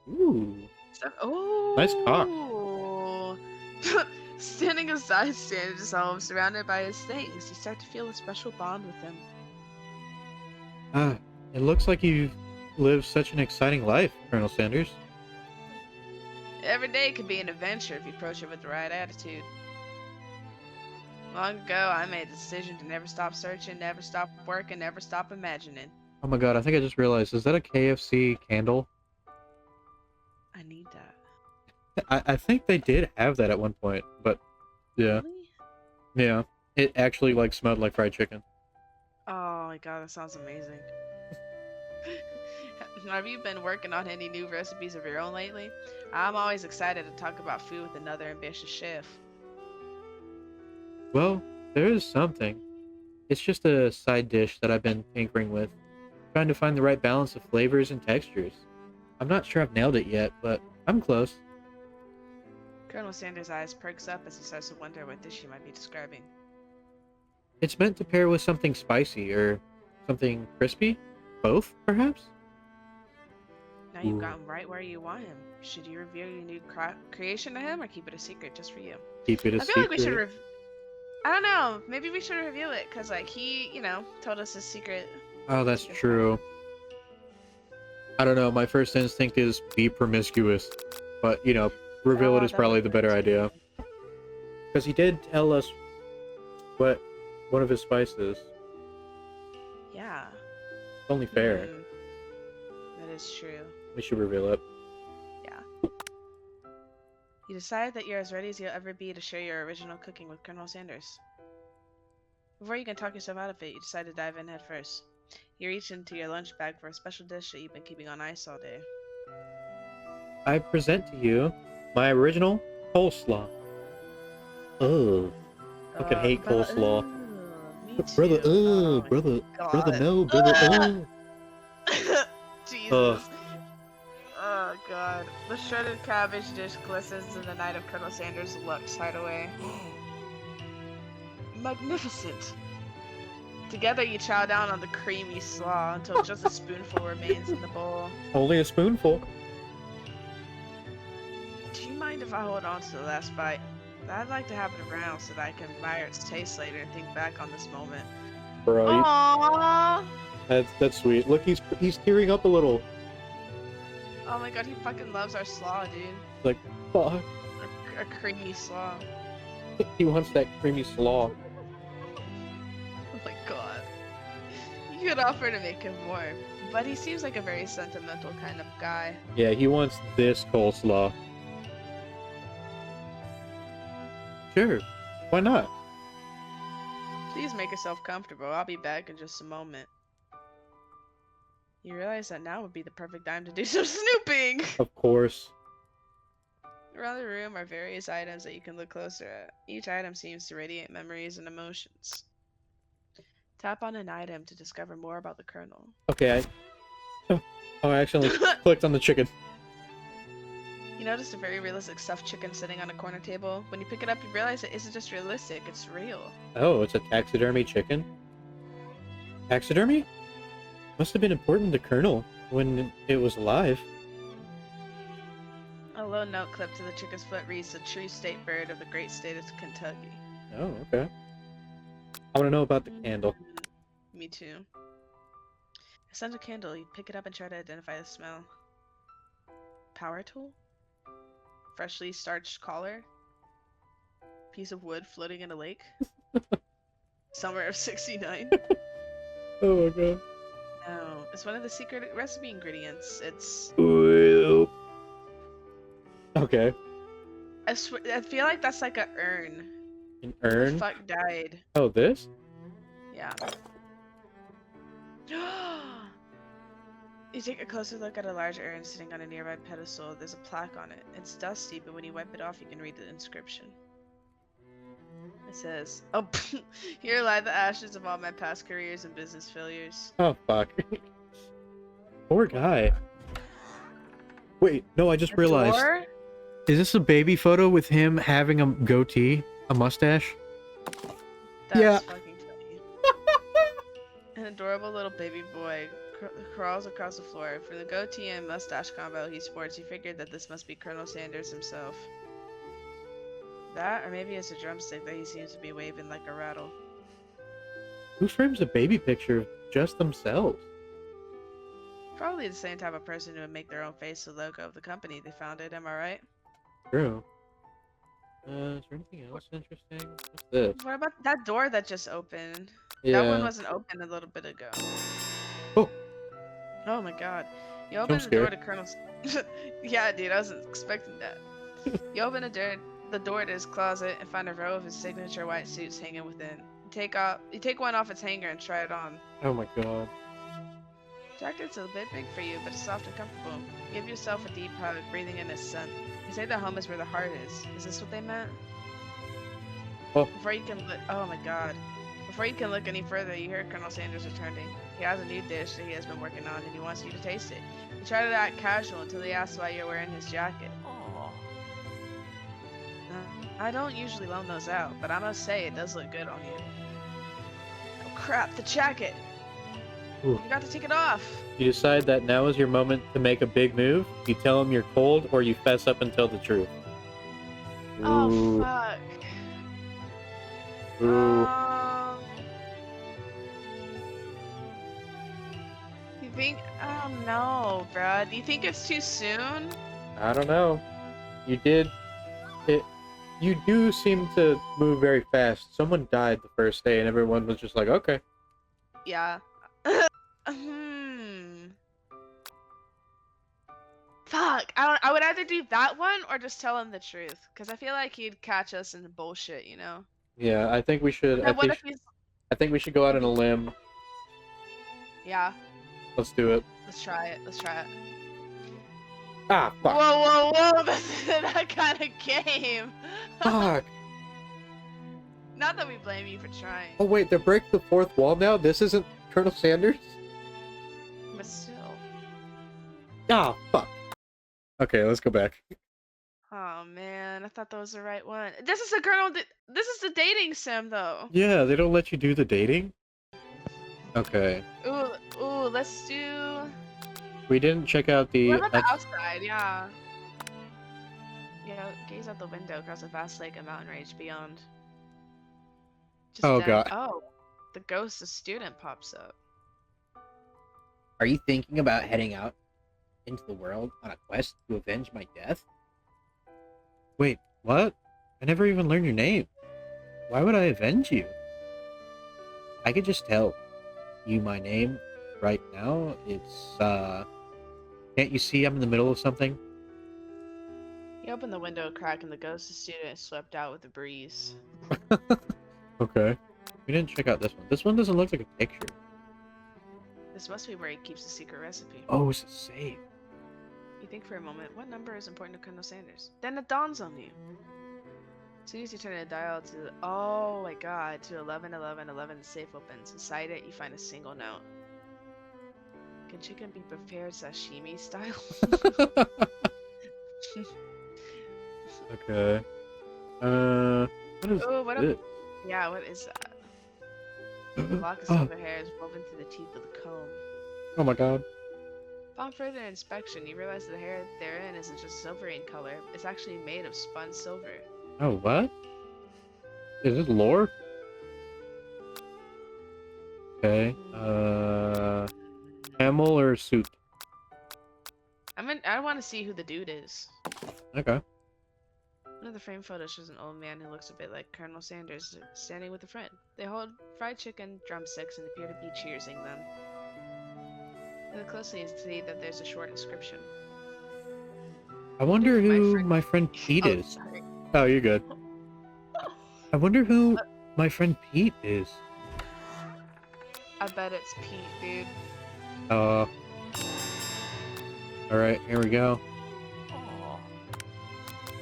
Ooh, nice cock. Oh. Standing aside Sanders' home, surrounded by his things, you start to feel a special bond with him. Ah, it looks like you've lived such an exciting life, Colonel Sanders. Every day could be an adventure if you approach it with the right attitude. Long ago, I made the decision to never stop searching, never stop working, never stop imagining. Oh my god, I think I just realized, is that a KFC candle? I need that. I think they did have that at one point, but yeah. Really? Yeah. It actually like smelled like fried chicken. Oh my god, that sounds amazing. Have you been working on any new recipes of your own lately? I'm always excited to talk about food with another ambitious chef. Well, there is something. It's just a side dish that I've been tinkering with, trying to find the right balance of flavors and textures. I'm not sure I've nailed it yet, but I'm close. Colonel Sanders' eyes perks up as he starts to wonder what dish he might be describing. It's meant to pair with something spicy or something crispy? Both, perhaps? Now you've Ooh. gotten right where you want him. Should you reveal your new creation to him or keep it a secret just for you? Keep it a I feel like we should secret. I don't know. Maybe we should reveal it because, like, he, told us his secret. Oh, that's secret true. I don't know, my first instinct is be promiscuous, but, reveal it Oh, is that probably would the be better too. idea. Because he did tell us what one of his spices. Yeah. It's only fair. That is true. We should reveal it. Yeah. You decide that you're as ready as you'll ever be to share your original cooking with Colonel Sanders. Before you can talk yourself out of it, you decide to dive in head first. You reach into your lunch bag for a special dish that you've been keeping on ice all day. I present to you my original coleslaw. Oh, fucking hate coleslaw. Me too. Brother, Oh my brother, God. no, brother, Jesus. Oh god. The shredded cabbage dish glistens in the night of Colonel Sanders' looks hide away. Magnificent! Together you chow down on the creamy slaw until just a spoonful remains in the bowl. Only a spoonful. Do you mind if I hold on to the last bite? I'd like to have it around so that I can admire its taste later and think back on this moment. Bro, Aww! that's sweet. Look, he's tearing up a little. Oh my god, he fucking loves our slaw, dude. Like, fuck. A creamy slaw. He wants that creamy slaw. Oh my god. You could offer to make him more, but he seems like a very sentimental kind of guy. Yeah, he wants this coleslaw. Sure, why not? Please make yourself comfortable. I'll be back in just a moment. You realize that now would be the perfect time to do some snooping! Of course. Around the room are various items that you can look closer at. Each item seems to radiate memories and emotions. Tap on an item to discover more about the Colonel. Okay, I accidentally clicked on the chicken. You notice a very realistic stuffed chicken sitting on a corner table. When you pick it up, you realize it isn't just realistic, it's real. Oh, it's a taxidermy chicken? Taxidermy? Must have been important to Colonel when it was alive. A low note clipped to the chicken's foot reads, "The true state bird of the great state of Kentucky." Oh, okay. I want to know about the candle. Me too. A scented candle. You pick it up and try to identify the smell. Power tool? Freshly starched collar? Piece of wood floating in a lake? Summer of '69? Oh my god. No, it's one of the secret recipe ingredients. It's... Ooh. Okay. I feel like that's like an urn. An Who the urn? fuck died? Oh, this? Yeah. You take a closer look at a large urn sitting on a nearby pedestal. There's a plaque on it. It's dusty, but when you wipe it off, you can read the inscription. It says, "Oh, here lie the ashes of all my past careers and business failures." Oh, fuck. Poor guy. Wait, no, I just A realized. door? Is this a baby photo with him having a goatee? A mustache? That's Yeah. fucking funny. An adorable little baby boy crawls across the floor. From the goatee and mustache combo he sports, he figured that this must be Colonel Sanders himself. That, or maybe it's a drumstick that he seems to be waving like a rattle. Who frames a baby picture of just themselves? Probably the same type of person who would make their own face the logo of the company they founded, am I right? True. Is there anything else interesting? What's this? What about that door that just opened? Yeah. That one wasn't open a little bit ago. Oh. Oh my god. You Jump open the scare. door to Colonel's... Yeah, dude, I wasn't expecting that. You open the door to his closet and find a row of his signature white suits hanging within. You take one off its hanger and try it on. Oh my god. Jacket's a bit big for you, but it's soft and comfortable. Give yourself a deep hug, breathing in his scent. They say that home is where the heart is. Is this what they meant? Oh. Before you can look, oh my god. Before you can look any further, you hear Colonel Sanders returning. He has a new dish that he has been working on, and he wants you to taste it. You try to act casual until he asks why you're wearing his jacket. Aw. I don't usually loan those out, but I must say it does look good on you. Oh crap, the jacket! Ooh. You got to take it off! You decide that now is your moment to make a big move. You tell him you're cold, or you fess up and tell the truth. Oh Ooh. fuck. Ooh. You think? Oh no, bruh. Do you think it's too soon? I don't know. You did it. You do seem to move very fast. Someone died the first day, and everyone was just like, "Okay." Yeah. Fuck. I would either do that one or just tell him the truth, because I feel like he'd catch us in the bullshit, you know. Yeah, I think we should. And what if he's? I think we should go out on a limb. Yeah. Let's do it. Let's try it. Let's try it. Ah, fuck. Whoa, whoa, whoa! This isn't that kind of game. Fuck. Not that we blame you for trying, Oh wait, they're breaking the fourth wall now. This isn't Colonel Sanders. but still. Ah, fuck. Okay, let's go back. Oh man, I thought that was the right one. This is a girl. This is the dating sim though. Yeah, they don't let you do the dating. Okay. Ooh, let's do. We didn't check out the. What about the outside? Yeah. Gaze out the window across a vast lake and mountain range beyond. Just Oh, then, God. Oh, the ghost of student pops up. Are you thinking about heading out into the world on a quest to avenge my death? Wait, what? I never even learned your name. Why would I avenge you? I could just tell you my name right now. It's, can't you see I'm in the middle of something? You open the window crack and the ghost of student is swept out with the breeze. Okay. We didn't check out this one. This one doesn't look like a picture. This must be where he keeps the secret recipe. Oh, it's a save. You think for a moment, what number is important to Colonel Sanders? Then it dawns on you. As soon as you turn the dial to, oh my god, to 111111, the safe opens. Inside it, you find a single note. Can chicken be prepared sashimi style? Okay. What is Oh, what this? Yeah, what is that? The lock of Oh. silver hair is woven through the teeth of the comb. Oh my god. Upon further inspection, you realize the hair therein isn't just silvery in color, it's actually made of spun silver. Oh, what? Is this lore? Okay. Camel or suit? I want to see who the dude is. Okay. One of the frame photos shows an old man who looks a bit like Colonel Sanders standing with a friend. They hold fried chicken drumsticks and appear to be cheersing them. Look closely and see that there's a short inscription. I wonder My who friend- my friend Pete Oh, is. sorry. Oh, you're good. I wonder who my friend Pete is. I bet it's Pete, dude. Alright, here we go. Aw.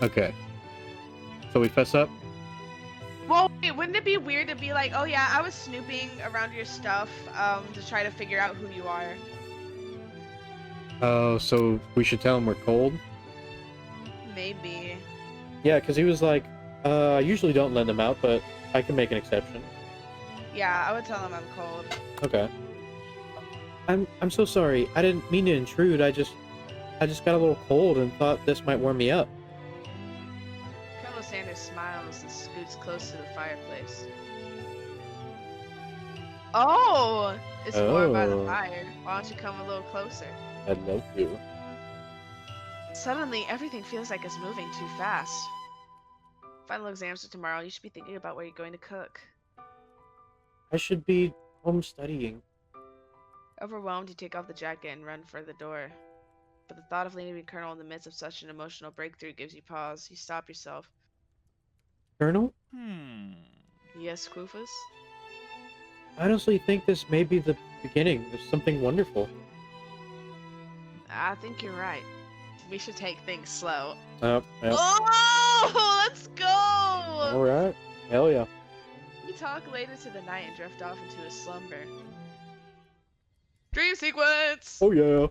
Okay. So we fess up? Well, wait, wouldn't it be weird to be like, oh yeah, I was snooping around your stuff, to try to figure out who you are? Oh, so we should tell him we're cold? Maybe. Yeah, because he was like, I usually don't lend them out, but I can make an exception. Yeah, I would tell him I'm cold. Okay. I'm so sorry. I didn't mean to intrude. I just got a little cold and thought this might warm me up. Colonel Sanders smiles and scoots close to the fireplace. Oh! It's warm by the Oh. fire. Why don't you come a little closer? I'd love to. Suddenly, everything feels like it's moving too fast. Final exams are tomorrow. You should be thinking about what you're going to cook. I should be home studying. Overwhelmed, you take off the jacket and run for the door. But the thought of leaving the Colonel in the midst of such an emotional breakthrough gives you pause. You stop yourself. Colonel? Yes, Quoofus? I honestly think this may be the beginning of something wonderful. I think you're right. We should take things slow. Yep. Oh, let's go! Alright. Hell yeah. You talk later to the night and drift off into a slumber. Dream sequence! Oh yeah.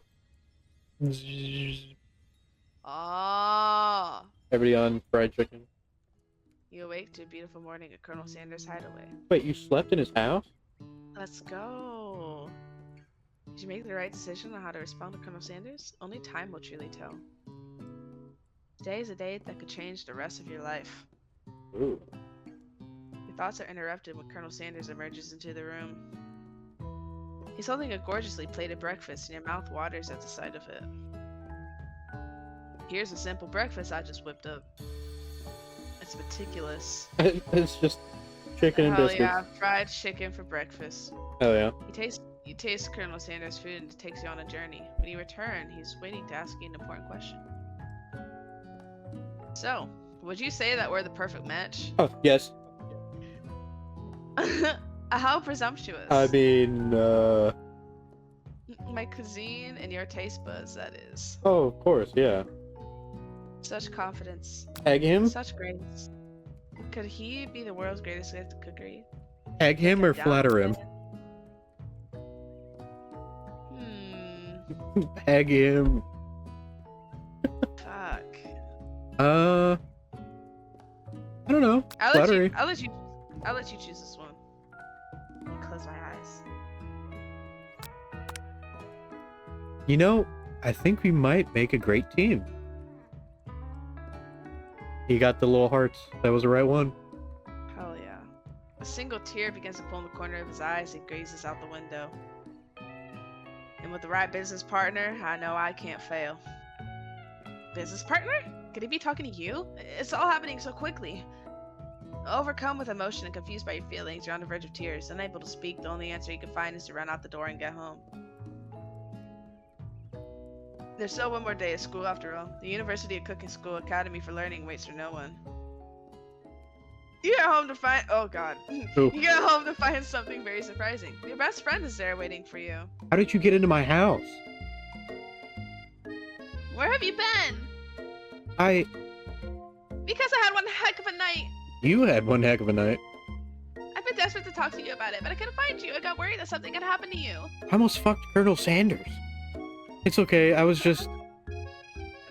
Ah! Everybody on fried chicken. You awake to a beautiful morning at Colonel Sanders' hideaway. Wait, you slept in his house? Let's go! Did you make the right decision on how to respond to Colonel Sanders? Only time will truly tell. Today is a day that could change the rest of your life. Ooh. Your thoughts are interrupted when Colonel Sanders emerges into the room. He's holding a gorgeously plated breakfast and your mouth waters at the sight of it. Here's a simple breakfast I just whipped up. It's meticulous. It's just chicken and Hell biscuits. yeah, fried chicken for breakfast. Hell yeah. You taste Colonel Sanders' food and it takes you on a journey. When you return, he's waiting to ask you an important question. So, would you say that we're the perfect match? Oh, yes. How presumptuous. I mean, My cuisine and your taste buds, that is. oh, of course, yeah. Such confidence. Egg him? Such grace. Could he be the world's greatest gift of cookery? Egg him or flatter him? Egg him. Fuck. I don't know. I'll Flattery. let you choose this one. Let me close my eyes. You know, I think we might make a great team. He got the little hearts. That was the right one. Hell yeah. A single tear begins to pull in the corner of his eye as he gazes out the window. And with the right business partner, I know I can't fail. Business partner? Could he be talking to you? It's all happening so quickly. Overcome with emotion and confused by your feelings, you're on the verge of tears. Unable to speak, the only answer you can find is to run out the door and get home. There's still one more day of school after all. The University of Cooking School Academy for Learning waits for no one. You get home to find— oh god. Ooh. You get home to find something very surprising. Your best friend is there waiting for you. How did you get into my house? Where have you been? Because I had one heck of a night. You had one heck of a night. I've been desperate to talk to you about it, but I couldn't find you. I got worried that something had happened to you. I almost fucked Colonel Sanders. It's okay, I was just...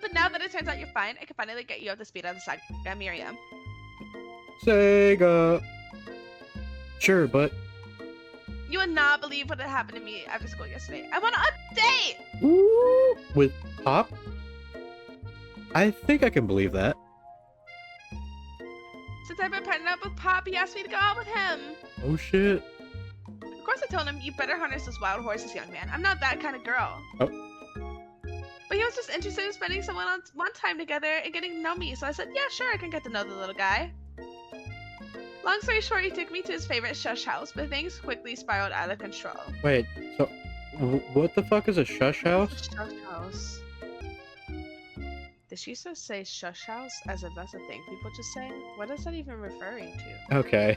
But now that it turns out you're fine, I can finally get you up to speed on the saga, Miriam. Sega. Sure, but... You would not believe what had happened to me after school yesterday. I want an update! Ooh, with Pop? I think I can believe that. Since I've been partnered up with Pop, he asked me to go out with him. Oh shit. Of course I told him, you better harness those wild horses, young man. I'm not that kind of girl. Oh. But he was just interested in spending some one time together and getting to know me, so I said, yeah, sure, I can get to know the little guy. Long story short, he took me to his favorite shush house, but things quickly spiraled out of control. Wait, so... what the fuck is a shush house? Shush house. Did she just say shush house as if that's a thing people just say? What is that even referring to? Okay.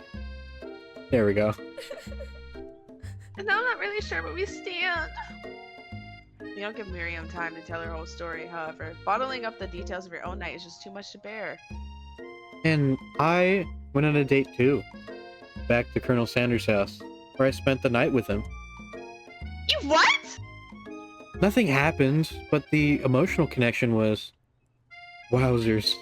There we go. And now I'm not really sure where we stand. You don't give Miriam time to tell her whole story, however. Bottling up the details of your own night is just too much to bear. And I went on a date too. Back to Colonel Sanders' house, where I spent the night with him. You what? Nothing happened, but the emotional connection was... wowzers.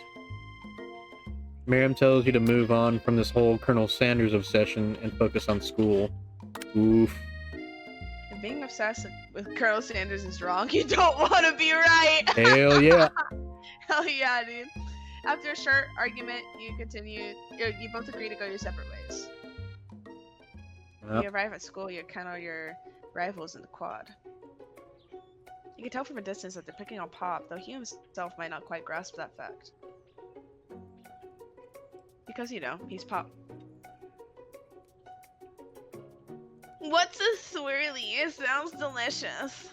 Miriam tells you to move on from this whole Colonel Sanders obsession and focus on school. Oof. being obsessed with Colonel Sanders is wrong, you don't want to be right. Hell yeah. Hell yeah, dude. After a short argument, you both agree to go your separate ways. Yep. You arrive at school, you're kind of your rivals in the quad. You can tell from a distance that they're picking on Pop, though he himself might not quite grasp that fact. Because, he's Pop. What's a swirly? It sounds delicious.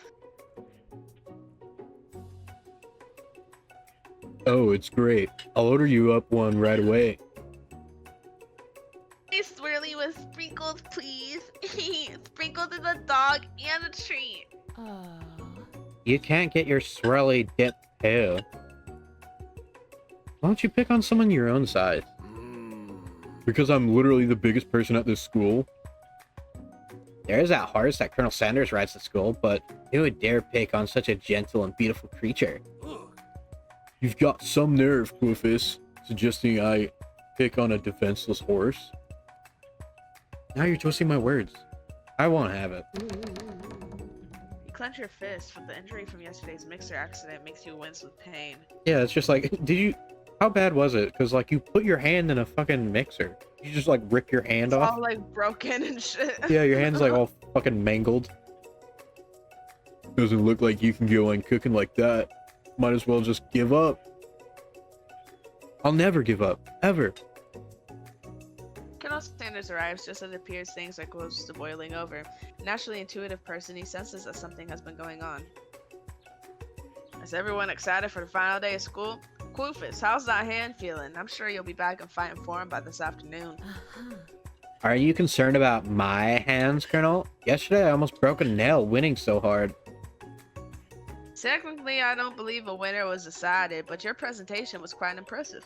Oh, it's great. I'll order you up one right away. A swirly with sprinkles, please. Sprinkles is a dog and a treat. You can't get your swirly dip too. Why don't you pick on someone your own size? Because I'm literally the biggest person at this school. There's that horse that Colonel Sanders rides to school, but who would dare pick on such a gentle and beautiful creature? You've got some nerve, Quoofus, suggesting I pick on a defenseless horse. Now you're twisting my words. I won't have it. You clench your fist, but the injury from yesterday's mixer accident makes you wince with pain. Yeah, it's just like, how bad was it? Because, like, you put your hand in a fucking mixer. You just, like, rip your hand off. It's all, like, broken and shit. Yeah, your hand's, like, all fucking mangled. Doesn't look like you can go on cooking like that. Might as well just give up. I'll never give up. Ever. Colonel Sanders arrives just as it appears things are close to boiling over. A naturally intuitive person, he senses that something has been going on. Is everyone excited for the final day of school? Quoofus, how's that hand feeling? I'm sure you'll be back in fighting form by this afternoon. Are you concerned about my hands, Colonel? Yesterday I almost broke a nail winning so hard. Technically, I don't believe a winner was decided, but your presentation was quite impressive.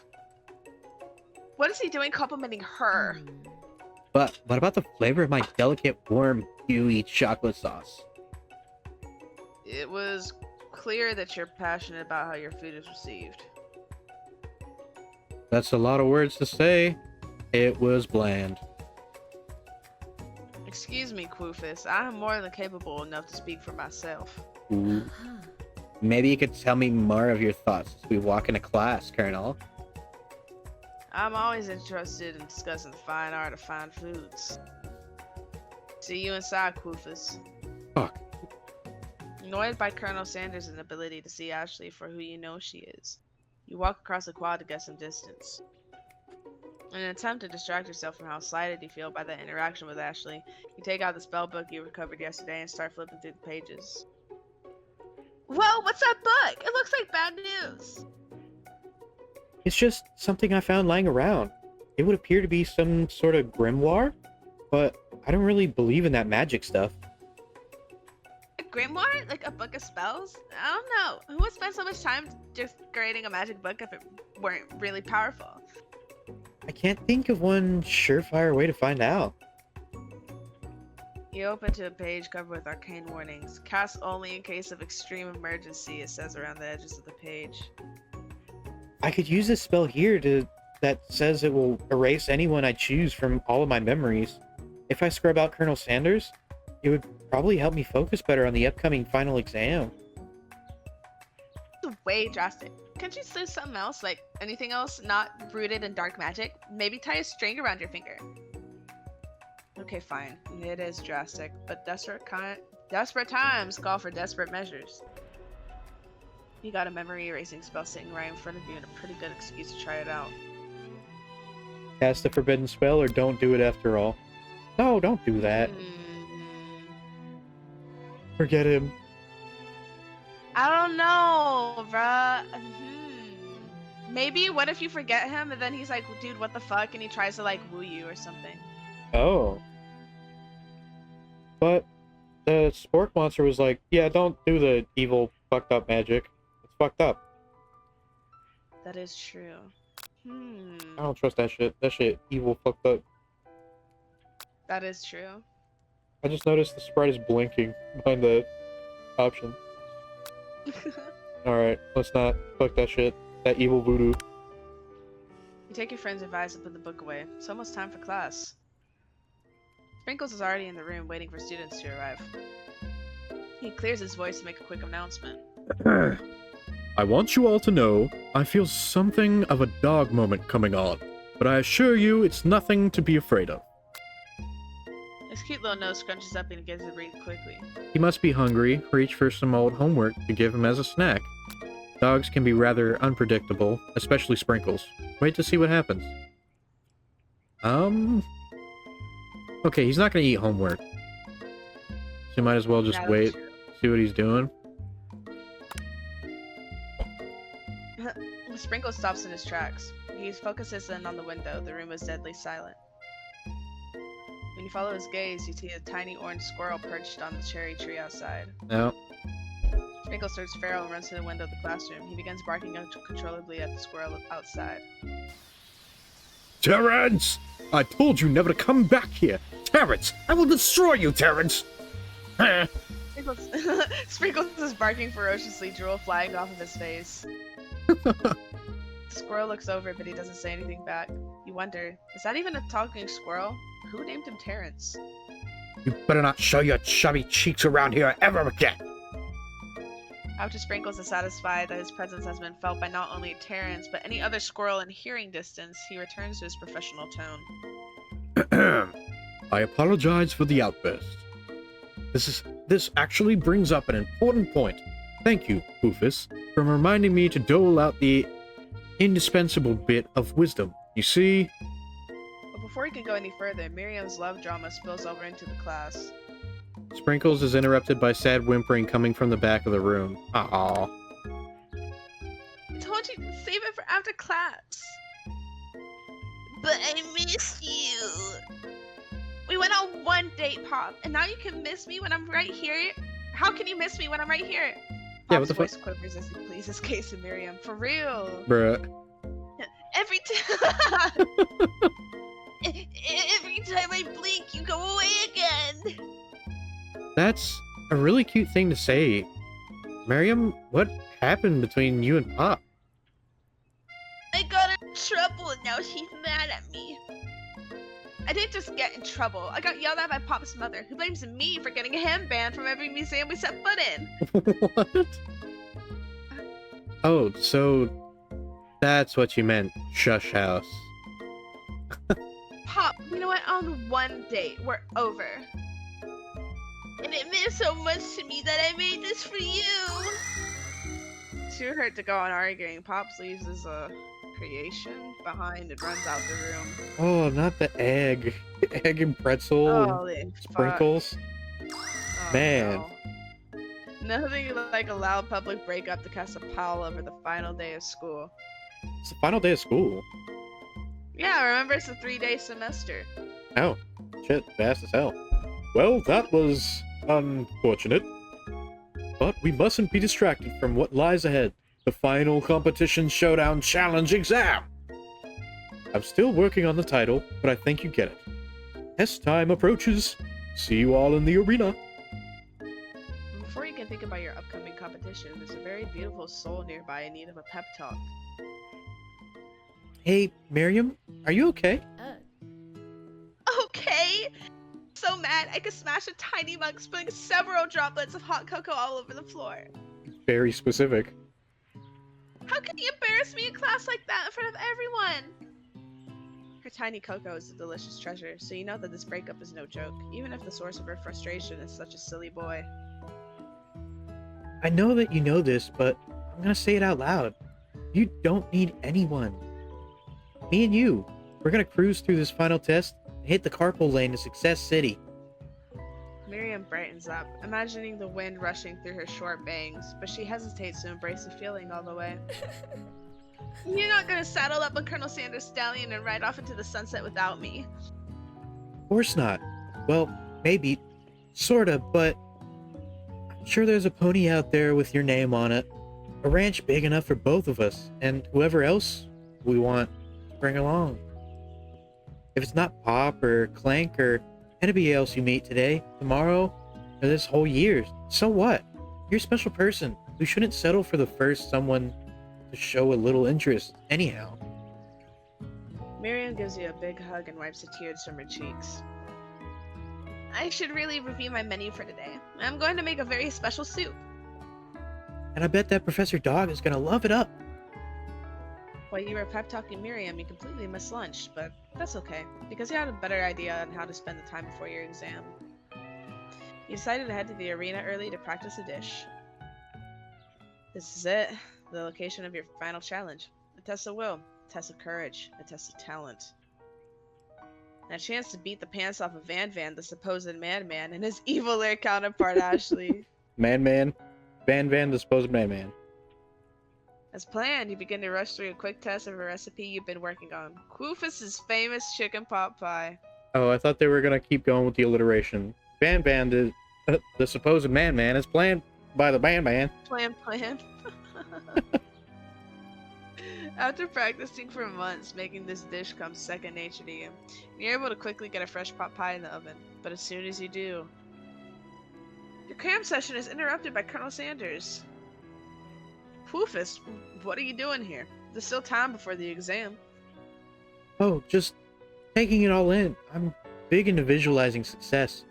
What is he doing complimenting her? But what about the flavor of my delicate, warm, gooey chocolate sauce? It was clear that you're passionate about how your food is received. That's a lot of words to say. It was bland. Excuse me, Quoofus. I am more than capable enough to speak for myself. Ooh. Maybe you could tell me more of your thoughts as we walk into class, Colonel. I'm always interested in discussing the fine art of fine foods. See you inside, Quoofus. Fuck. Annoyed by Colonel Sanders' inability to see Ashley for who you know she is, you walk across the quad to get some distance. In an attempt to distract yourself from how slighted you feel by the interaction with Ashley, you take out the spell book you recovered yesterday and start flipping through the pages. Whoa, what's that book? It looks like bad news. It's just something I found lying around. It would appear to be some sort of grimoire, but I don't really believe in that magic stuff. A grimoire? Like a book of spells? I don't know. Who would spend so much time just creating a magic book if it weren't really powerful? I can't think of one surefire way to find out. You open to a page covered with arcane warnings. Cast only in case of extreme emergency, it says around the edges of the page. I could use this spell here that says it will erase anyone I choose from all of my memories. If I scrub out Colonel Sanders, it would probably help me focus better on the upcoming final exam. It's way drastic. Can't you do something else? Like anything else not rooted in dark magic? Maybe tie a string around your finger. Okay, fine. It is drastic, but desperate times call for desperate measures. You got a memory erasing spell sitting right in front of you and a pretty good excuse to try it out. Cast the forbidden spell or don't do it after all. No, don't do that. Forget him. I don't know, bruh. Maybe, what if you forget him and then he's like, dude, what the fuck? And he tries to like woo you or something. Oh. But the spork monster was like, yeah, don't do the evil, fucked up magic. It's fucked up. That is true. I don't trust that shit. That shit evil, fucked up. That is true. I just noticed the sprite is blinking behind the option. Alright, let's not fuck that shit. That evil voodoo. You take your friend's advice and put the book away. It's almost time for class. Sprinkles is already in the room waiting for students to arrive. He clears his voice to make a quick announcement. I want you all to know I feel something of a dog moment coming on, but I assure you it's nothing to be afraid of. His cute little nose scrunches up and he begins to breathe quickly. He must be hungry, reach for some old homework to give him as a snack. Dogs can be rather unpredictable, especially Sprinkles. Wait to see what happens. Okay, he's not gonna eat homework. So you might as well just Yeah, wait, that's true. see what he's doing. Sprinkle stops in his tracks. He focuses in on the window. The room is deadly silent. When you follow his gaze, you see a tiny orange squirrel perched on the cherry tree outside. No. Sprinkle starts feral and runs to the window of the classroom. He begins barking uncontrollably at the squirrel outside. Terrence! I told you never to come back here! Terrence! I will destroy you, Terrence! Sprinkles, Sprinkles is barking ferociously, drool flying off of his face. The squirrel looks over, but he doesn't say anything back. You wonder, is that even a talking squirrel? Who named him Terrence? You better not show your chubby cheeks around here ever again! After Sprinkles is satisfied that his presence has been felt by not only Terrence, but any other squirrel in hearing distance, he returns to his professional tone. I apologize for the outburst. This actually brings up an important point. Thank you, Rufus, for reminding me to dole out the indispensable bit of wisdom. You see... But before he can go any further, Miriam's love drama spills over into the class. Sprinkles is interrupted by sad whimpering coming from the back of the room. Aww. I told you to save it for after class. But I miss you. We went on one date, Pop, and now you can miss me when I'm right here? How can you miss me when I'm right here? Yeah, Pop's what the voice quivers as he pleases Case and Miriam. For real. Bruh. Every time... Every time I blink, you go away again. That's a really cute thing to say. Miriam, what happened between you and Pop? I got her in trouble and now she's mad at me. I didn't just get in trouble. I got yelled at by Pop's mother, who blames me for getting him banned from every museum we set foot in. What? Oh, so that's what you meant, shush house. Pop, we went on one date. We're over. And it meant so much to me that I made this for you. Too hurt to go on arguing, Pops leaves his creation behind and runs out the room. Oh, not the egg. Egg and pretzel Holy and fuck. sprinkles. Oh, Man. no. Nothing like a loud public breakup to cast a pall over the final day of school. It's the final day of school. Yeah, remember it's a 3-day semester. Oh, shit, fast as hell. Well, that was unfortunate. But we mustn't be distracted from what lies ahead. The final competition showdown challenge exam! I'm still working on the title, but I think you get it. Test time approaches. See you all in the arena. Before you can think about your upcoming competition, there's a very beautiful soul nearby in need of a pep talk. Hey, Miriam, are you okay? Okay! So mad I could smash a tiny mug, spilling several droplets of hot cocoa all over the floor. Very specific. How can you embarrass me in class like that in front of everyone? Her tiny cocoa is a delicious treasure, so you know that this breakup is no joke, even if the source of her frustration is such a silly boy. I know that you know this, but I'm gonna say it out loud. You don't need anyone. Me and you, we're gonna cruise through this final test and hit the carpool lane to Success City. Miriam brightens up, imagining the wind rushing through her short bangs, but she hesitates to embrace the feeling all the way. You're not gonna saddle up on Colonel Sanders' stallion and ride off into the sunset without me. Of course not. Well, maybe. Sorta, but I'm sure there's a pony out there with your name on it. A ranch big enough for both of us, and whoever else we want to bring along. If it's not Pop or Clank or anybody else you meet today, tomorrow, or this whole year, so what? You're a special person. We shouldn't settle for the first someone to show a little interest, anyhow. Miriam gives you a big hug and wipes the tears from her cheeks. I should really review my menu for today. I'm going to make a very special soup. And I bet that Professor Dog is gonna love it up. While you were pep talking Miriam, you completely missed lunch, but that's okay, because you had a better idea on how to spend the time before your exam. You decided to head to the arena early to practice a dish. This is it, the location of your final challenge. A test of will, a test of courage, a test of talent. And a chance to beat the pants off of Van, the supposed man, and his evil lair counterpart, Ashley. Man, Van, the supposed man. As planned, you begin to rush through a quick test of a recipe you've been working on. Quoofus's famous chicken pot pie. Oh, I thought they were gonna keep going with the alliteration. Van, the supposed man, is planned by the man. Plan. After practicing for months, making this dish comes second nature to you. You're able to quickly get a fresh pot pie in the oven, but as soon as you do, your cram session is interrupted by Colonel Sanders. Poofus, what are you doing here? There's still time before the exam. Oh, just taking it all in. I'm big into visualizing success.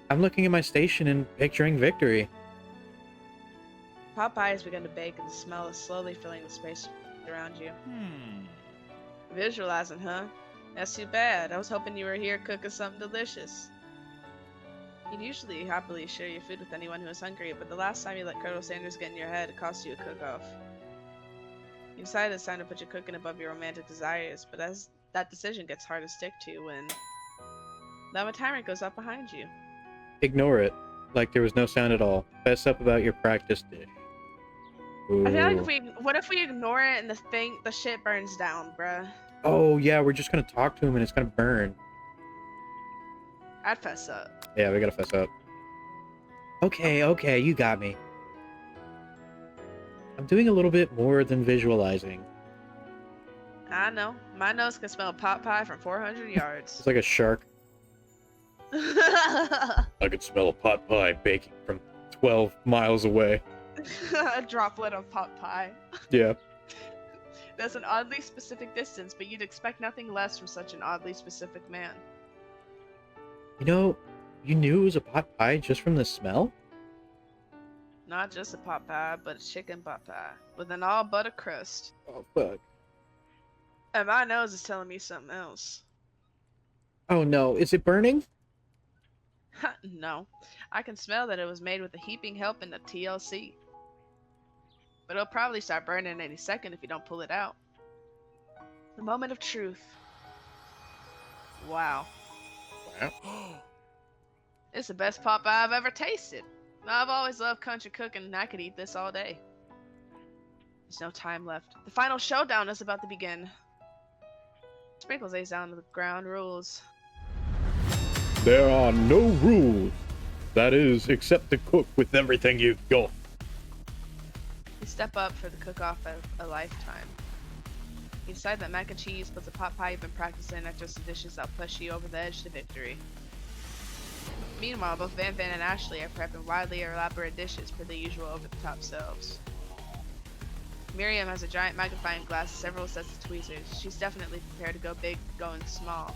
I'm looking at my station and picturing victory. Pot pie has begun to bake and the smell is slowly filling the space around you. Visualizing, huh? That's too bad. I was hoping you were here cooking something delicious. You'd usually happily share your food with anyone who is hungry, but the last time you let Colonel Sanders get in your head, it cost you a cook-off. You decided it's time to put your cooking above your romantic desires, but as that decision gets hard to stick to when the timer goes up behind you. Ignore it, like there was no sound at all. Fess up about your practice dish. I feel Ooh. like what if we ignore it and the shit burns down, bruh? Oh yeah, we're just gonna talk to him and it's gonna burn. I'd fess up. Yeah, we gotta fess up. Okay, you got me. I'm doing a little bit more than visualizing. I know. My nose can smell pot pie from 400 yards. It's like a shark. I could smell a pot pie baking from 12 miles away. A droplet of pot pie. Yeah. That's an oddly specific distance, but you'd expect nothing less from such an oddly specific man. You know, you knew it was a pot pie just from the smell? Not just a pot pie, but a chicken pot pie, with an all butter crust. Oh, fuck. And my nose is telling me something else. Oh no, is it burning? No, I can smell that it was made with a heaping help in the TLC. But it'll probably start burning any second if you don't pull it out. The moment of truth. Wow. It's the best pot pie I've ever tasted. I've always loved country cooking and I could eat this all day. There's no time left. The final showdown is about to begin. Sprinkles lays down the ground rules. There are no rules. That is, except to cook with everything you've got. You step up for the cook-off of a lifetime. You decide that mac and cheese plus a pot pie you've been practicing are just the dishes that'll push you over the edge to victory. Meanwhile, both Van and Ashley are prepping wildly elaborate dishes for the usual over-the-top selves. Miriam has a giant magnifying glass and several sets of tweezers. She's definitely prepared to go big, going small.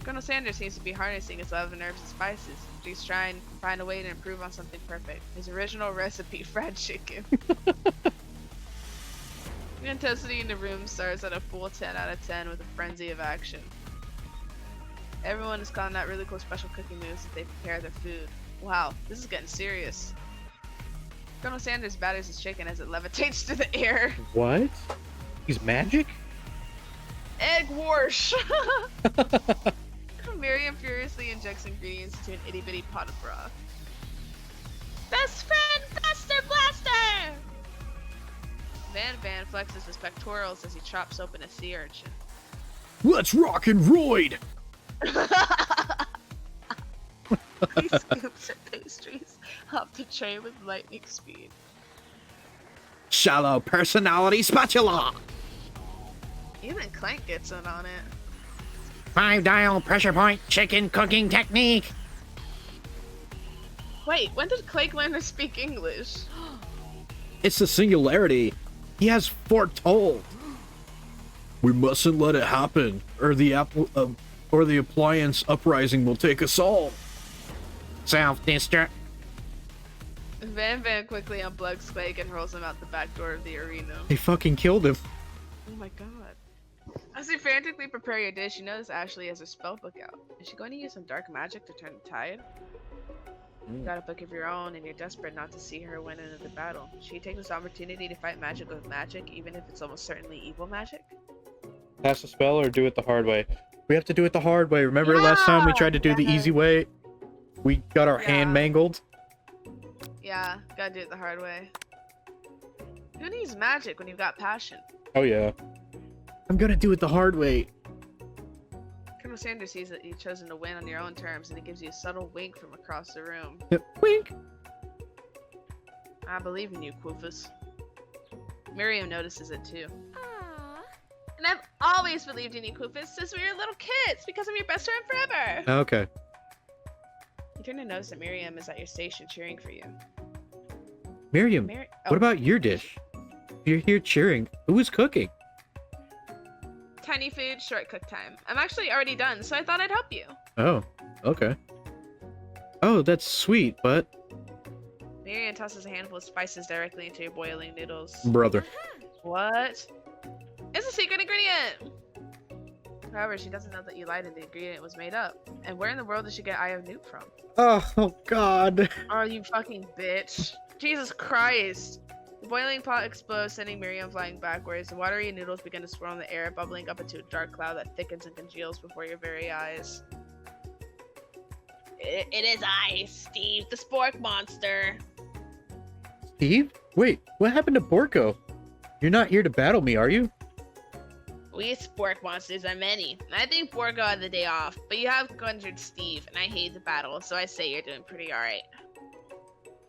Colonel Sanders seems to be harnessing his love of herbs and spices. He's trying to find a way to improve on something perfect. His original recipe, fried chicken. The intensity in the room starts at a full 10 out of 10 with a frenzy of action. Everyone is calling out really cool special cooking moves as they prepare their food. Wow, this is getting serious. Colonel Sanders batters his chicken as it levitates through the air. What? He's magic? Egg wash! Miriam furiously injects ingredients into an itty-bitty pot of broth. Best friend, Buster Blaster! Van flexes his pectorals as he chops open a sea urchin. Let's rock and roid! He scoops at pastries off the tray with lightning speed. Shallow personality spatula! Even Clank gets in on it. 5-dial pressure point chicken cooking technique! Wait, when did Clank learn to speak English? It's the singularity. He has foretold. We mustn't let it happen, or the appliance uprising will take us all. Self-destruct. Van quickly unplugs Quake and rolls him out the back door of the arena. They fucking killed him. Oh my god. As you frantically prepare your dish, you notice Ashley has her spellbook out. Is she going to use some dark magic to turn the tide? You got a book of your own, and you're desperate not to see her win another battle. Should you take this opportunity to fight magic with magic, even if it's almost certainly evil magic? Pass the spell or do it the hard way? We have to do it the hard way. Remember last time we tried to do the easy way? We got our hand mangled. Yeah, gotta do it the hard way. Who needs magic when you've got passion? Oh yeah. I'm gonna do it the hard way. Colonel Sanders sees that you've chosen to win on your own terms, and he gives you a subtle wink from across the room. Yep. Wink! I believe in you, Quoofus. Miriam notices it too. And I've always believed in you, Quoofus, since we were little kids, because I'm your best friend forever! Okay. You turn to notice that Miriam is at your station cheering for you. Miriam, what about your dish? If you're here cheering, who is cooking? Tiny food, short cook time. I'm actually already done, so I thought I'd help you. Oh, okay. Oh, that's sweet, but... Miriam tosses a handful of spices directly into your boiling noodles. Brother. What? It's a secret ingredient! However, she doesn't know that you lied and the ingredient was made up. And where in the world did she get Eye of Newt from? Oh, God. Oh, you fucking bitch. Jesus Christ. The boiling pot explodes, sending Miriam flying backwards. The watery noodles begin to swirl in the air, bubbling up into a dark cloud that thickens and congeals before your very eyes. It is I, Steve, the spork monster. Steve? Wait, what happened to Borko? You're not here to battle me, are you? We spork monsters are many. I think Borgo had the day off, but you have conjured Steve, and I hate the battle, so I say you're doing pretty alright.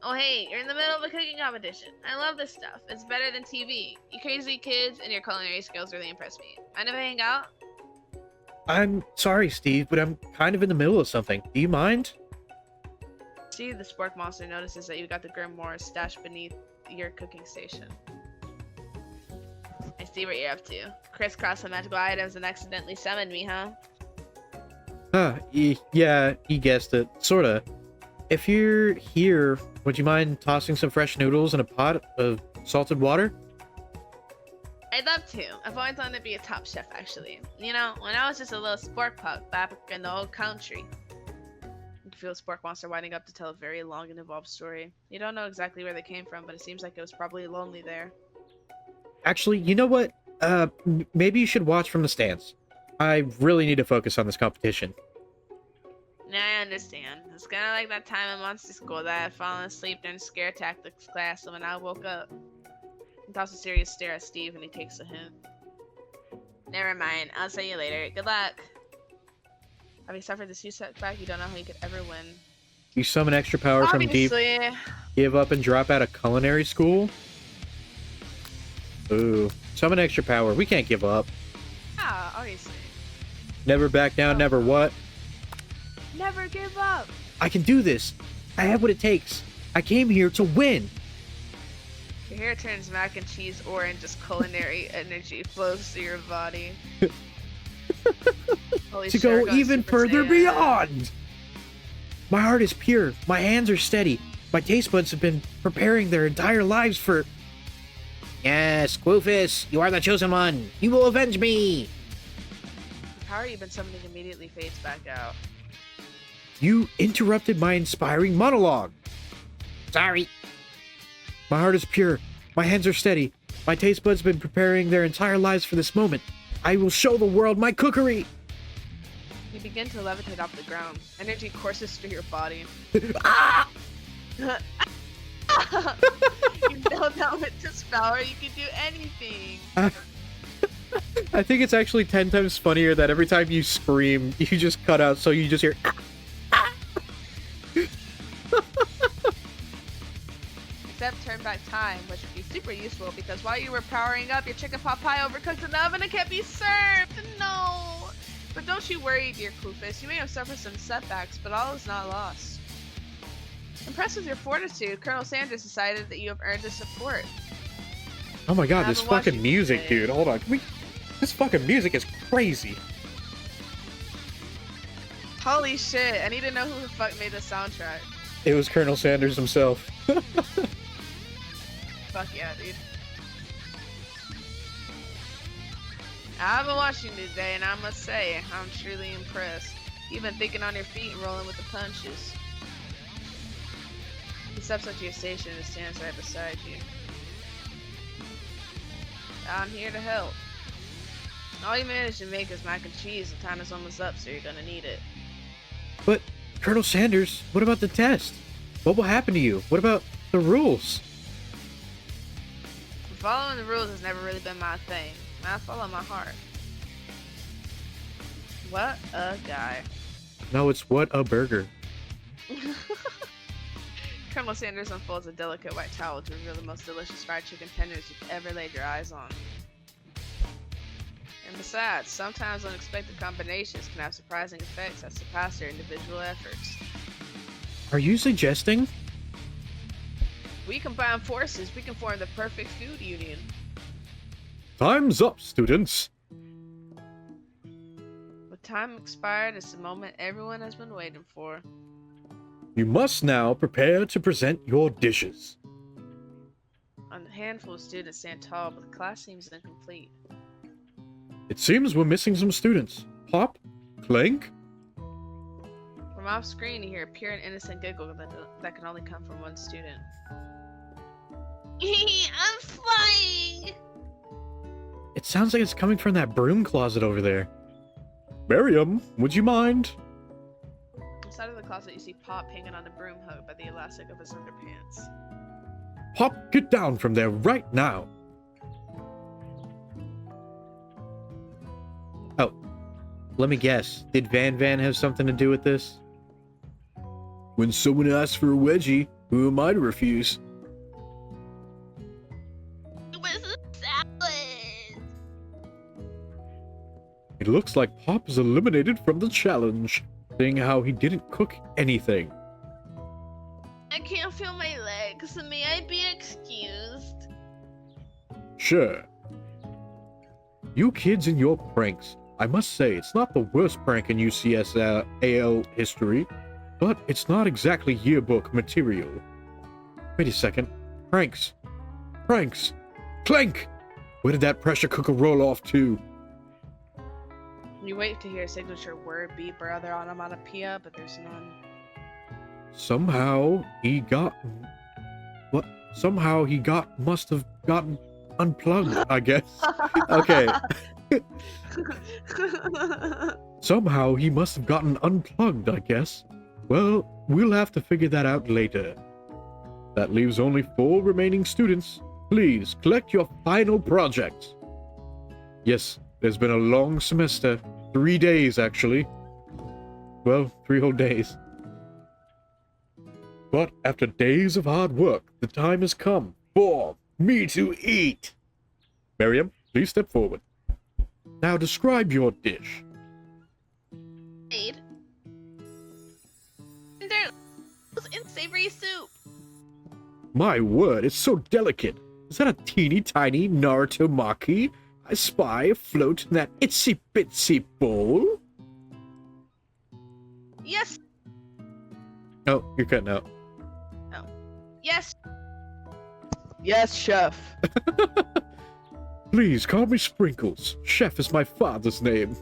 Oh hey, you're in the middle of a cooking competition. I love this stuff. It's better than TV. You crazy kids and your culinary skills really impress me. Mind if I hang out? I'm sorry, Steve, but I'm kind of in the middle of something. Do you mind? Steve, the spork monster, notices that you got the grimoire stashed beneath your cooking station. I see what you're up to. Crisscross some magical items and accidentally summoned me, huh? Yeah, you guessed it. Sorta. If you're here, would you mind tossing some fresh noodles in a pot of salted water? I'd love to. I've always wanted to be a top chef, actually. You know, when I was just a little spork pup back in the old country. You can feel a spork monster winding up to tell a very long and involved story. You don't know exactly where they came from, but it seems like it was probably lonely there. Actually, you know what? Maybe you should watch from the stands. I really need to focus on this competition. I understand. It's kind of like that time in monster school that I had fallen asleep during scare tactics class, and when I woke up, he tossed a serious stare at Steve, and he takes a hint. Never mind. I'll tell you later. Good luck. Having suffered this huge setback, you don't know how you could ever win. You summon extra power from deep, Obviously. give up and drop out of culinary school? Ooh. Summon extra power. We can't give up. Ah, obviously. Never back down, never what? Never give up. I can do this. I have what it takes. I came here to win. Your hair turns mac and cheese orange as culinary energy flows through your body. Holy To shit, go we're going even Super further Saiyan. beyond. My heart is pure. My hands are steady. My taste buds have been preparing their entire lives for... Yes, Quoofus, you are the chosen one. You will avenge me. The power you've been summoning immediately fades back out. You interrupted my inspiring monologue. Sorry. My heart is pure. My hands are steady. My taste buds have been preparing their entire lives for this moment. I will show the world my cookery. You begin to levitate off the ground. Energy courses through your body. Ah! You know that with this power, you can do anything. I think it's actually 10 times funnier that every time you scream, you just cut out, so you just hear... Except turn back time, which would be super useful because while you were powering up, your chicken pot pie overcooked in the oven and can't be served. No. But don't you worry, dear Quoofus. You may have suffered some setbacks, but all is not lost. Impressed with your fortitude, Colonel Sanders decided that you have earned his support. Oh my god, I've this been watching fucking you music, today. dude. Hold on. This fucking music is crazy. Holy shit, I need to know who the fuck made the soundtrack. It was Colonel Sanders himself. Fuck yeah, dude. I've been watching you today, and I must say, I'm truly impressed. You've been thinking on your feet and rolling with the punches. He steps up to your station and stands right beside you. I'm here to help. All you managed to make is mac and cheese. The time is almost up, so you're gonna need it. But, Colonel Sanders, what about the test? What will happen to you? What about the rules? Following the rules has never really been my thing. I follow my heart. What a guy. No, it's what a burger. Colonel Sanders unfolds a delicate white towel to reveal the most delicious fried chicken tenders you've ever laid your eyes on. And besides, sometimes unexpected combinations can have surprising effects that surpass their individual efforts. Are you suggesting? We combine forces, we can form the perfect food union. Time's up, students. With time expired, it's the moment everyone has been waiting for. You must now prepare to present your dishes. A handful of students stand tall, but the class seems incomplete. It seems we're missing some students. Pop? Clank? From off screen, you hear a pure and innocent giggle that can only come from one student. I'm flying! It sounds like it's coming from that broom closet over there. Miriam, would you mind? Inside of the closet, you see Pop hanging on a broom hook by the elastic of his underpants. Pop, get down from there right now. Oh, let me guess. Did Van Van have something to do with this? When someone asks for a wedgie, who am I to refuse? It was a salad! It looks like Pop is eliminated from the challenge, seeing how he didn't cook anything. I can't feel my legs. May I be excused? Sure. You kids and your pranks. I must say, it's not the worst prank in UCS AL history, but it's not exactly yearbook material. Wait a second. Pranks. Pranks. Clank! Where did that pressure cooker roll off to? You wait to hear a signature word, beep, or other onomatopoeia, but there's none. Somehow he got... What? Somehow he must have gotten unplugged, I guess. Okay. Somehow he must have gotten unplugged, I guess. Well, we'll have to figure that out later. That leaves only 4 remaining students. Please, collect your final projects. Yes, there's been a long semester. 3 days, actually. Well, 3 whole days. But after days of hard work, the time has come for me to eat. Miriam, please step forward. Now describe your dish. Made. There was in savory soup. My word, it's so delicate. Is that a teeny tiny Naruto maki I spy afloat in that itsy bitsy bowl? Yes. Oh, you're cutting out. Yes. Yes, chef. Please call me Sprinkles. Chef is my father's name.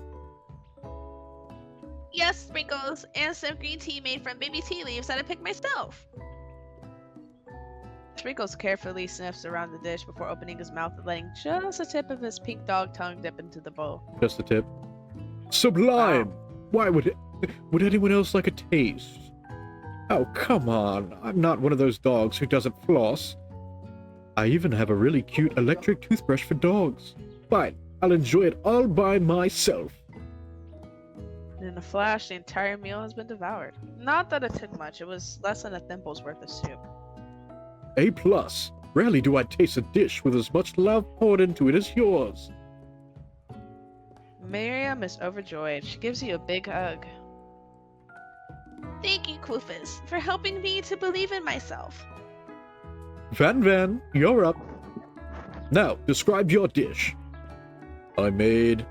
Yes, sprinkles, and some green tea made from baby tea leaves that I picked myself. Sprinkles carefully sniffs around the dish before opening his mouth and letting just a tip of his pink dog tongue dip into the bowl. Just a tip. Sublime! Why would anyone else like a taste? Oh, come on. I'm not one of those dogs who doesn't floss. I even have a really cute electric toothbrush for dogs. Fine, I'll enjoy it all by myself. In a flash, the entire meal has been devoured. Not that it took much, it was less than a thimble's worth of soup. A+. Rarely do I taste a dish with as much love poured into it as yours. Miriam is overjoyed. She gives you a big hug. Thank you, Klufus, for helping me to believe in myself. Van Van, you're up. Now, describe your dish. I made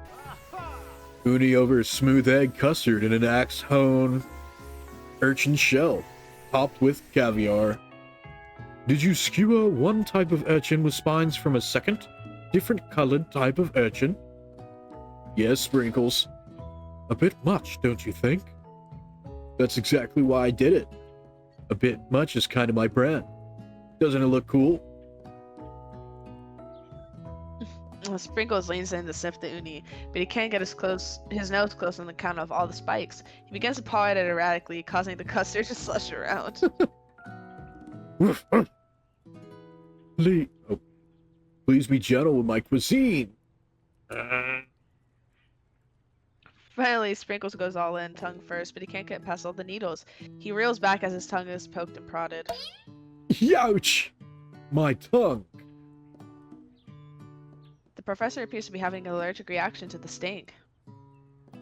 Uni over smooth egg custard in an axe-hone urchin shell, topped with caviar. Did you skewer one type of urchin with spines from a second, different colored type of urchin? Yes, Sprinkles. A bit much, don't you think? That's exactly why I did it. A bit much is kind of my brand. Doesn't it look cool? Sprinkles leans in to sniff the uni, but he can't get his nose close on account of all the spikes. He begins to paw at it erratically, causing the custard to slush around. Please be gentle with my cuisine. Finally, Sprinkles goes all in, tongue first, but he can't get past all the needles. He reels back as his tongue is poked and prodded. Youch! My tongue. The professor appears to be having an allergic reaction to the sting.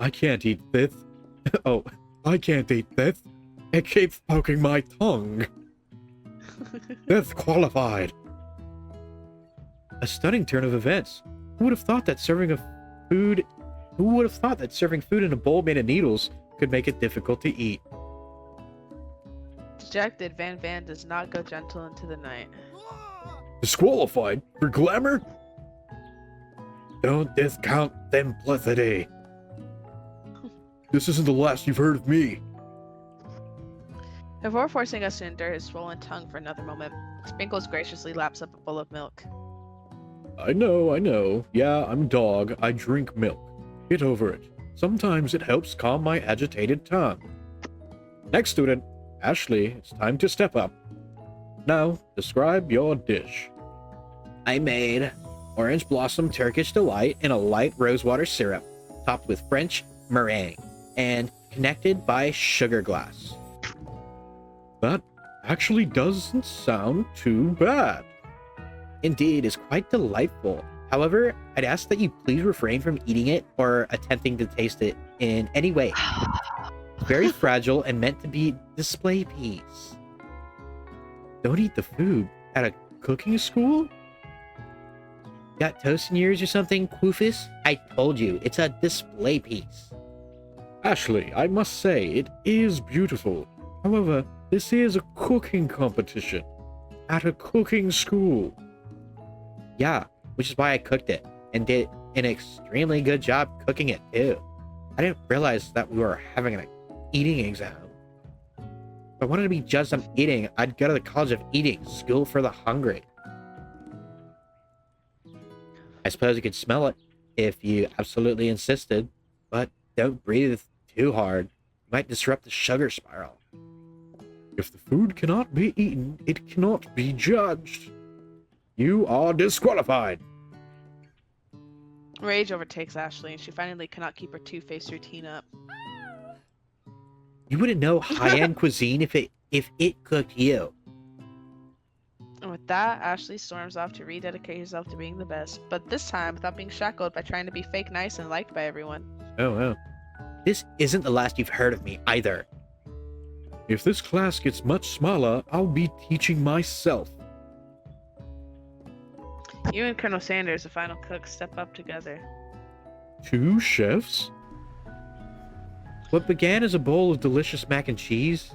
I can't eat this. Oh, I can't eat this. It keeps poking my tongue. Disqualified. A stunning turn of events. Who would have thought that serving food in a bowl made of needles could make it difficult to eat? Dejected, Van does not go gentle into the night. Disqualified? For glamour? Don't discount simplicity. This isn't the last you've heard of me. Before forcing us to endure his swollen tongue for another moment, Sprinkles graciously laps up a bowl of milk. I know. Yeah, I'm a dog. I drink milk. Get over it. Sometimes it helps calm my agitated tongue. Next student, Ashley, it's time to step up. Now, describe your dish. I made orange blossom Turkish delight in a light rosewater syrup, topped with French meringue, and connected by sugar glass. That actually doesn't sound too bad. Indeed, it's quite delightful. However, I'd ask that you please refrain from eating it or attempting to taste it in any way. It's very fragile and meant to be display piece. Don't eat the food at a cooking school? Got toast in yours or something, Quoofus? I told you, it's a display piece. Ashley, I must say, it is beautiful. However, this is a cooking competition. At a cooking school. Yeah, which is why I cooked it, and did an extremely good job cooking it, too. I didn't realize that we were having an eating exam. If I wanted to be judged on eating, I'd go to the College of Eating, School for the Hungry. I suppose you could smell it, if you absolutely insisted, but don't breathe too hard. You might disrupt the sugar spiral. If the food cannot be eaten, it cannot be judged. You are disqualified. Rage overtakes Ashley, and she finally cannot keep her two-faced routine up. You wouldn't know high-end cuisine if it cooked you. And with that, Ashley storms off to rededicate herself to being the best, but this time without being shackled by trying to be fake nice and liked by everyone. Oh. This isn't the last you've heard of me, either. If this class gets much smaller, I'll be teaching myself. You and Colonel Sanders, the final cook, step up together. 2 chefs? What began as a bowl of delicious mac and cheese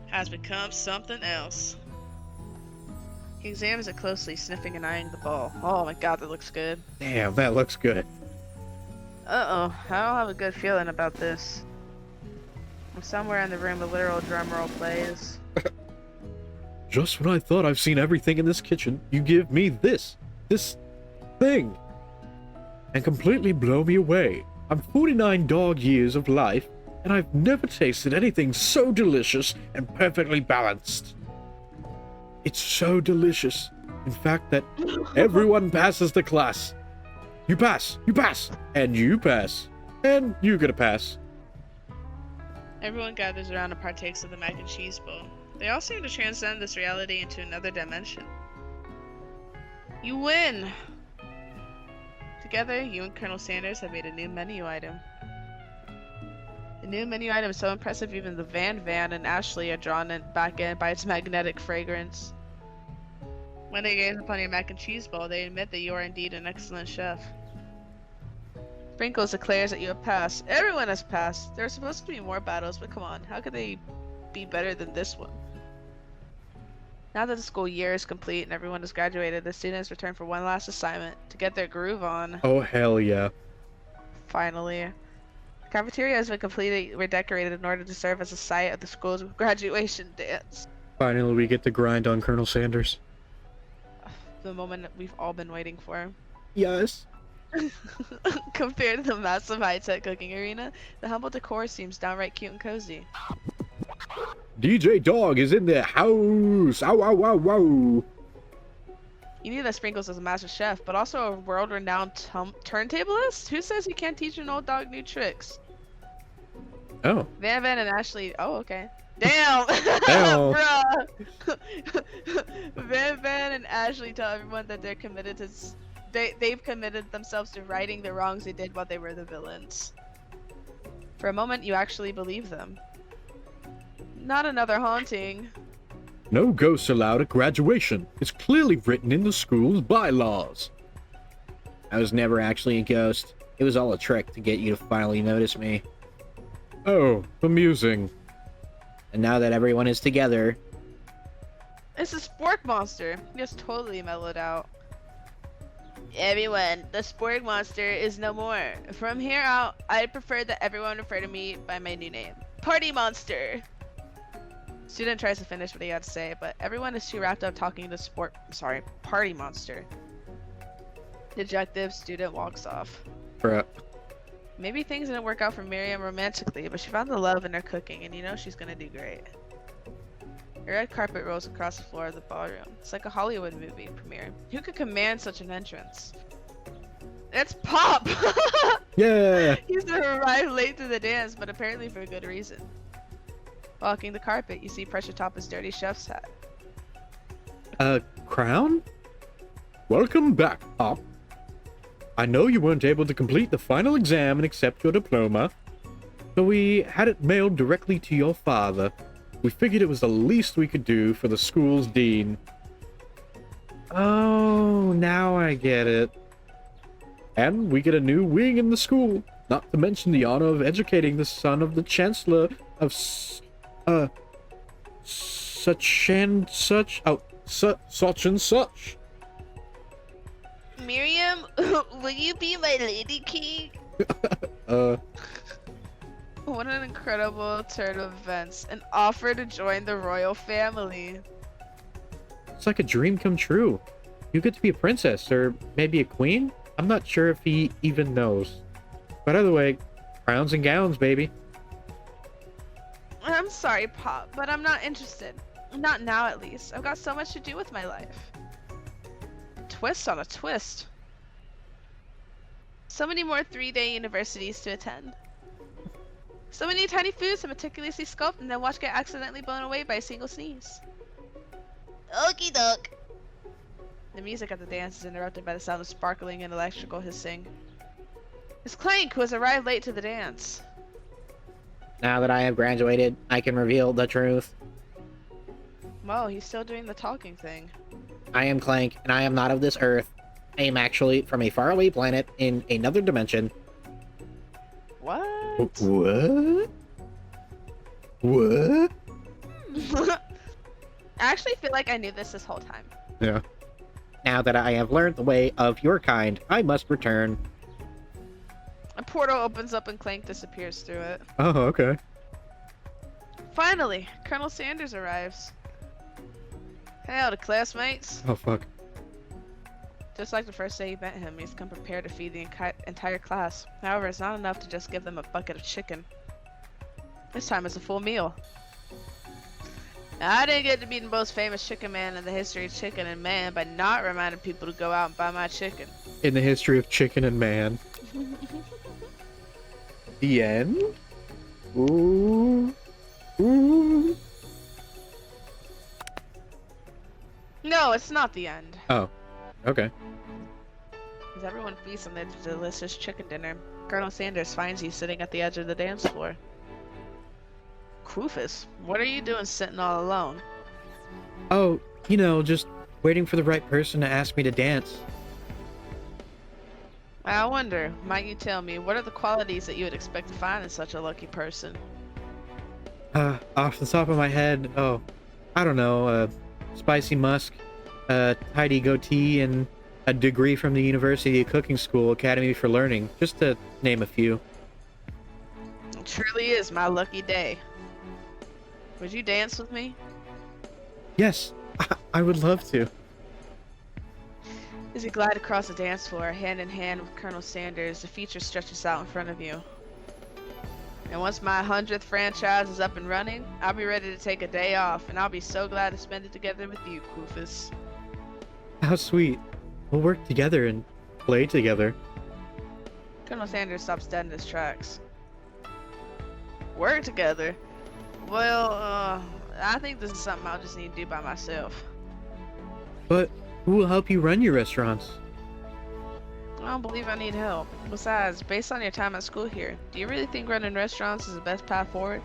has become something else. He examines it closely, sniffing and eyeing the bowl. Oh my god, that looks good. Damn, that looks good. Uh-oh, I don't have a good feeling about this. Somewhere in the room, a literal drum roll plays. Just when I thought I've seen everything in this kitchen, you give me this thing, and completely blow me away. I'm 49 dog years of life, and I've never tasted anything so delicious and perfectly balanced. It's so delicious, in fact, that everyone passes the class. You pass, and you pass, and you get a pass. Everyone gathers around and partakes of the mac and cheese bowl. They all seem to transcend this reality into another dimension. You win! Together, you and Colonel Sanders have made a new menu item. The new menu item is so impressive even the Van and Ashley are drawn back in by its magnetic fragrance. When they gaze upon your mac and cheese bowl, they admit that you are indeed an excellent chef. Sprinkles declares that you have passed. Everyone has passed. There are supposed to be more battles, but come on, how could they be better than this one? Now that the school year is complete and everyone has graduated, the students return for one last assignment to get their groove on. Oh, hell yeah. Finally. The cafeteria has been completely redecorated in order to serve as a site of the school's graduation dance. Finally, we get to grind on Colonel Sanders. The moment that we've all been waiting for. Yes. Compared to the massive high-tech cooking arena, the humble decor seems downright cute and cozy. DJ Dog is in the house. Ow, ow, ow, wow. You knew that Sprinkles was a master chef, but also a world-renowned turntablist? Who says you can't teach an old dog new tricks? Oh. Van and Ashley. Oh, okay. Damn! Damn. Bruh! Van and Ashley tell everyone that they're committed to. They've committed themselves to righting the wrongs they did while they were the villains. For a moment, you actually believe them. Not another haunting. No ghosts allowed at graduation. It's clearly written in the school's bylaws. I was never actually a ghost. It was all a trick to get you to finally notice me. Oh, amusing. And now that everyone is together... It's a sport monster. He just totally mellowed out. Everyone, the sport monster is no more. From here out, I prefer that everyone refer to me by my new name. Party Monster! Student tries to finish what he had to say, but everyone is too wrapped up talking to Party Monster. Dejected, student walks off. Bruh. Maybe things didn't work out for Miriam romantically, but she found the love in her cooking, and you know she's gonna do great. A red carpet rolls across the floor of the ballroom. It's like a Hollywood movie premiere. Who could command such an entrance? It's Pop! Yeah! He's arrived late to the dance, but apparently for a good reason. Walking the carpet, you see pressure top his dirty chef's hat. Crown? Welcome back, Pop. I know you weren't able to complete the final exam and accept your diploma, so we had it mailed directly to your father. We figured it was the least we could do for the school's dean. Oh, now I get it. And we get a new wing in the school, not to mention the honor of educating the son of the chancellor of such and such. Oh, such and such. Miriam, will you be my lady king? What an incredible turn of events. An offer to join the royal family. It's like a dream come true. You get to be a princess, or maybe a queen? I'm not sure if he even knows. But either way, crowns and gowns, baby. I'm sorry, Pop, but I'm not interested. Not now, at least. I've got so much to do with my life. Twist on a twist. So many more 3-day universities to attend. So many tiny foods to meticulously sculpt and then watch get accidentally blown away by a single sneeze. Okie doke. The music at the dance is interrupted by the sound of sparkling and electrical hissing. It's Clank, who has arrived late to the dance. Now that I have graduated, I can reveal the truth. Whoa, he's still doing the talking thing. I am Clank, and I am not of this earth. I am actually from a faraway planet in another dimension. What? What? What? I actually feel like I knew this whole time. Yeah. Now that I have learned the way of your kind, I must return. A portal opens up and Clank disappears through it. Oh, okay. Finally, Colonel Sanders arrives. Howdy, classmates. Oh, fuck. Just like the first day you met him, he's come prepared to feed the entire class. However, it's not enough to just give them a bucket of chicken. This time it's a full meal. Now, I didn't get to be the most famous chicken man in the history of chicken and man by not reminding people to go out and buy my chicken. In the history of chicken and man. The end? Ooh. Ooh. No, it's not the end. Oh. Okay. As everyone feasts on their delicious chicken dinner, Colonel Sanders finds you sitting at the edge of the dance floor. Rufus, what are you doing sitting all alone? Oh, you know, just waiting for the right person to ask me to dance. I wonder, might you tell me, what are the qualities that you would expect to find in such a lucky person? Off the top of my head, oh, I don't know, spicy musk, tidy goatee, and a degree from the University of Cooking School Academy for Learning, just to name a few. It truly is my lucky day. Would you dance with me? Yes, I would love to. As you glide across the dance floor, hand in hand with Colonel Sanders, the feature stretches out in front of you. And once my 100th franchise is up and running, I'll be ready to take a day off, and I'll be so glad to spend it together with you, Koofus. How sweet. We'll work together and play together. Colonel Sanders stops dead in his tracks. Work together? Well, I think this is something I'll just need to do by myself. But who will help you run your restaurants? I don't believe I need help. Besides, based on your time at school here, do you really think running restaurants is the best path forward?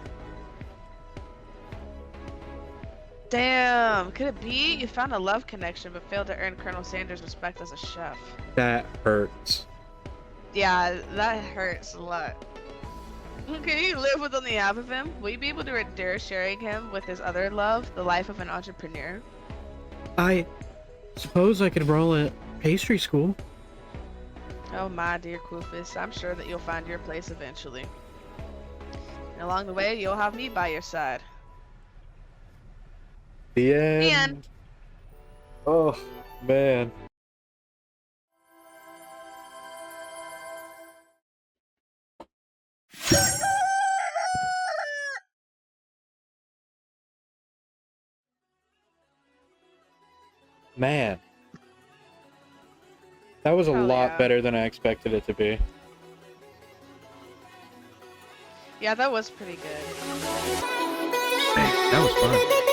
Damn, could it be you found a love connection but failed to earn Colonel Sanders' respect as a chef? That hurts. Yeah, that hurts a lot. Can you live with only half of him? Will you be able to endure sharing him with his other love, the life of an entrepreneur? I suppose I could roll a pastry school. Oh my dear Koofus, I'm sure that you'll find your place eventually. And along the way, you'll have me by your side. The end. The end. Oh, man. Man. That was a Oh, lot yeah. better than I expected it to be. Yeah, that was pretty good. That was fun.